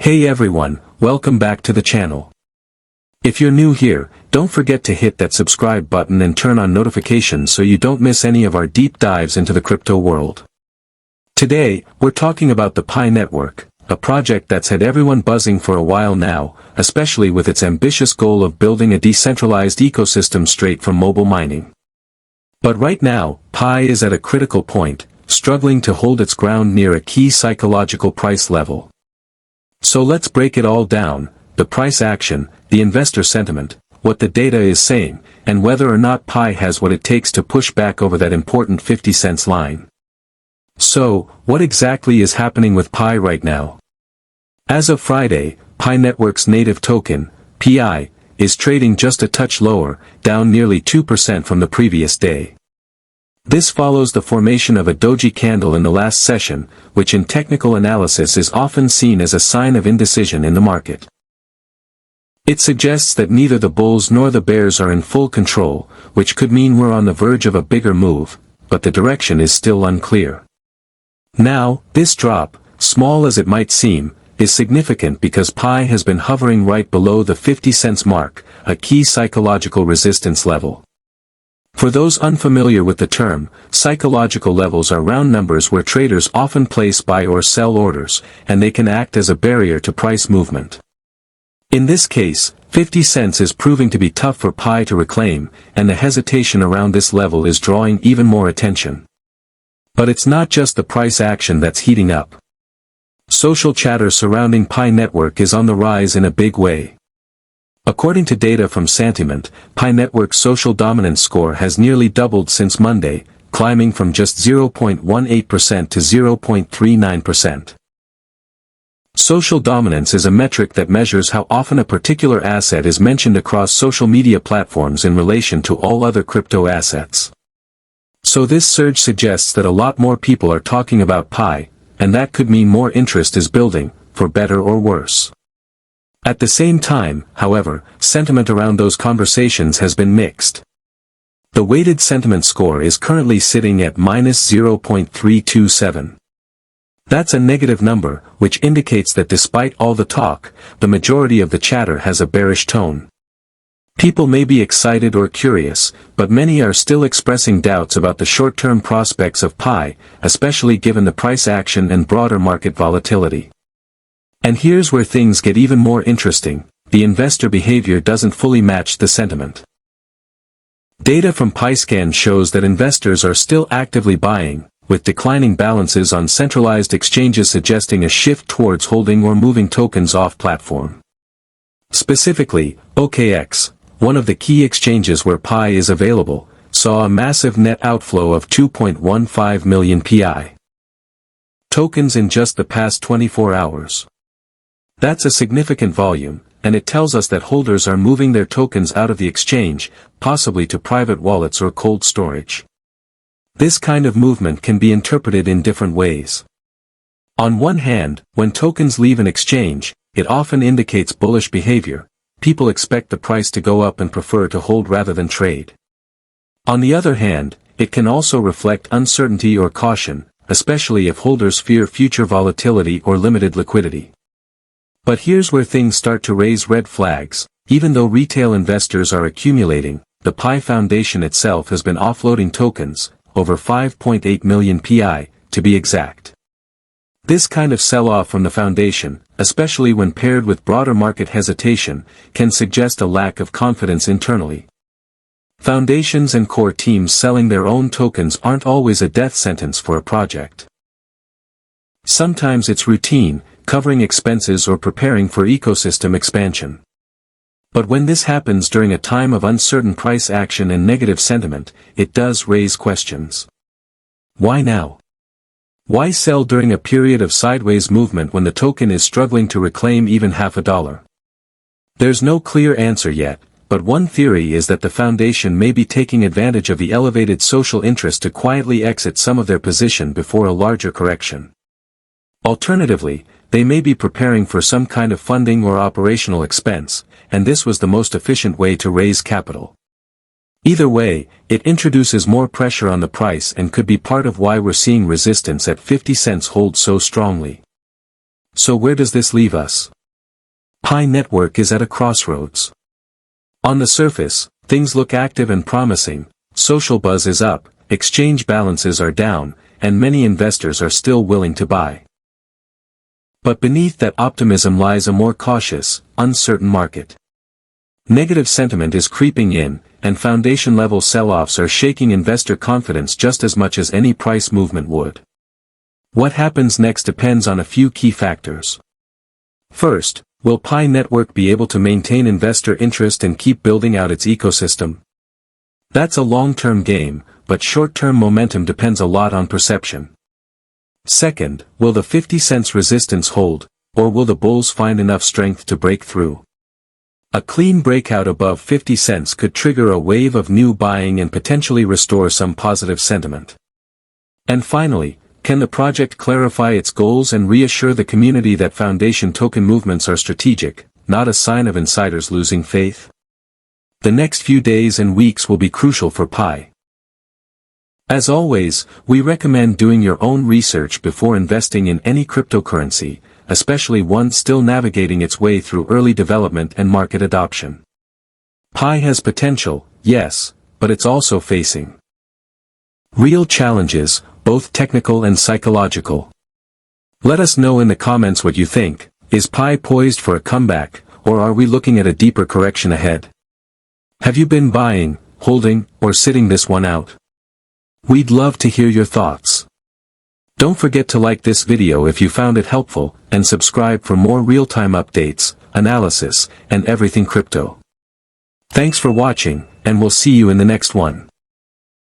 Hey everyone, welcome back to the channel. If you're new here, don't forget to hit that subscribe button and turn on notifications so you don't miss any of our deep dives into the crypto world. Today, we're talking about the Pi network, a project that's had everyone buzzing for a while now, especially with its ambitious goal of building a decentralized ecosystem straight from mobile mining. But right now, Pi is at a critical point, struggling to hold its ground near a key psychological price level. So let's break it all down: the price action, the investor sentiment, what the data is saying, and whether or not Pi has what it takes to push back over that important 50 cents line. So, what exactly is happening with Pi right now? As of Friday, Pi Network's native token, PI, is trading just a touch lower, down nearly 2% from the previous day. This follows the formation of a doji candle in the last session, which in technical analysis is often seen as a sign of indecision in the market. It suggests that neither the bulls nor the bears are in full control, which could mean we're on the verge of a bigger move, but the direction is still unclear. Now, this drop, small as it might seem, is significant because Pi has been hovering right below the 50 cents mark, a key psychological resistance level. For those unfamiliar with the term, psychological levels are round numbers where traders often place buy or sell orders, and they can act as a barrier to price movement. In this case, 50 cents is proving to be tough for Pi to reclaim, and the hesitation around this level is drawing even more attention. But it's not just the price action that's heating up. Social chatter surrounding Pi Network is on the rise in a big way. According to data from Santiment, Pi Network's social dominance score has nearly doubled since Monday, climbing from just 0.18% to 0.39%. Social dominance is a metric that measures how often a particular asset is mentioned across social media platforms in relation to all other crypto assets. So this surge suggests that a lot more people are talking about Pi, and that could mean more interest is building, for better or worse. At the same time, however, sentiment around those conversations has been mixed. The weighted sentiment score is currently sitting at -0.327. That's a negative number, which indicates that despite all the talk, the majority of the chatter has a bearish tone. People may be excited or curious, but many are still expressing doubts about the short-term prospects of Pi, especially given the price action and broader market volatility. And here's where things get even more interesting: the investor behavior doesn't fully match the sentiment. Data from PiScan shows that investors are still actively buying, with declining balances on centralized exchanges suggesting a shift towards holding or moving tokens off platform. Specifically, OKX, one of the key exchanges where Pi is available, saw a massive net outflow of 2.15 million PI tokens in just the past 24 hours. That's a significant volume, and it tells us that holders are moving their tokens out of the exchange, possibly to private wallets or cold storage. This kind of movement can be interpreted in different ways. On one hand, when tokens leave an exchange, it often indicates bullish behavior. People expect the price to go up and prefer to hold rather than trade. On the other hand, it can also reflect uncertainty or caution, especially if holders fear future volatility or limited liquidity. But here's where things start to raise red flags. Even though retail investors are accumulating, the Pi Foundation itself has been offloading tokens, over 5.8 million PI, to be exact. This kind of sell-off from the foundation, especially when paired with broader market hesitation, can suggest a lack of confidence internally. Foundations and core teams selling their own tokens aren't always a death sentence for a project. Sometimes it's routine, covering expenses or preparing for ecosystem expansion. But when this happens during a time of uncertain price action and negative sentiment, it does raise questions. Why now? Why sell during a period of sideways movement when the token is struggling to reclaim even $0.50? There's no clear answer yet, but one theory is that the foundation may be taking advantage of the elevated social interest to quietly exit some of their position before a larger correction. Alternatively, they may be preparing for some kind of funding or operational expense, and this was the most efficient way to raise capital. Either way, it introduces more pressure on the price and could be part of why we're seeing resistance at 50 cents hold so strongly. So where does this leave us? Pi Network is at a crossroads. On the surface, things look active and promising, social buzz is up, exchange balances are down, and many investors are still willing to buy. But beneath that optimism lies a more cautious, uncertain market. Negative sentiment is creeping in, and foundation-level sell-offs are shaking investor confidence just as much as any price movement would. What happens next depends on a few key factors. First, will Pi Network be able to maintain investor interest and keep building out its ecosystem? That's a long-term game, but short-term momentum depends a lot on perception. Second, will the 50 cents resistance hold, or will the bulls find enough strength to break through? A clean breakout above 50 cents could trigger a wave of new buying and potentially restore some positive sentiment. And finally, can the project clarify its goals and reassure the community that foundation token movements are strategic, not a sign of insiders losing faith? The next few days and weeks will be crucial for Pi. As always, we recommend doing your own research before investing in any cryptocurrency, especially one still navigating its way through early development and market adoption. Pi has potential, yes, but it's also facing real challenges, both technical and psychological. Let us know in the comments what you think. Is Pi poised for a comeback, or are we looking at a deeper correction ahead? Have you been buying, holding, or sitting this one out? We'd love to hear your thoughts. Don't forget to like this video if you found it helpful, and subscribe for more real-time updates, analysis, and everything crypto. Thanks for watching, and we'll see you in the next one.